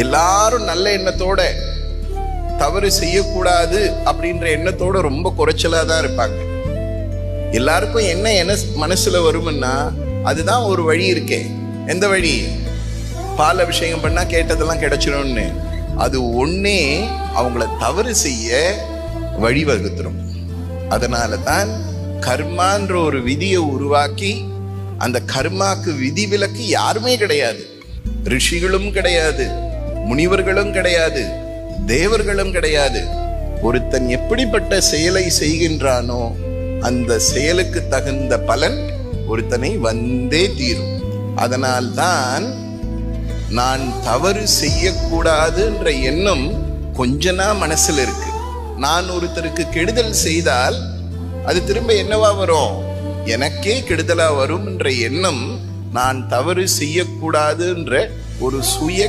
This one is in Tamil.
எல்லாரும் நல்ல எண்ணத்தோட தவறு செய்யக்கூடாது அப்படின்ற எண்ணத்தோட ரொம்ப குறைச்சலா தான் இருப்பாங்க. எல்லாருக்கும் என்ன மனசுல வரும்னா அதுதான் ஒரு வழி இருக்கே. எந்த வழி? பால் அபிஷேகம் பண்ணா கேட்டதெல்லாம் கிடைச்சிடும்னு. அது ஒன்னே அவங்கள தவறு செய்ய வழிவகுத்துரும். அதனால தான் கர்மான்ற ஒரு விதியை உருவாக்கி, அந்த கர்மாக்கு விதிவிலக்கு யாருமே கிடையாது. ரிஷிகளும் கிடையாது, முனிவர்களும் கிடையாது, தேவர்களும் கிடையாது. ஒருத்தன் எப்படிப்பட்ட செயலை செய்கின்றானோ அந்த செயலுக்கு தகுந்த பலன் ஒருத்தனை வந்தே தீரும். அதனால்தான் நான் தவறு செய்யக்கூடாதுன்ற எண்ணம் கொஞ்சனா மனசுல இருக்கு. நான் ஒருத்தருக்கு கெடுதல் செய்தால் அது திரும்ப என்னவா வரும்? எனக்கே கெடுதலா வரும் என்ற எண்ணம். நான் தவறு செய்யக்கூடாதுன்ற ஒரு சுய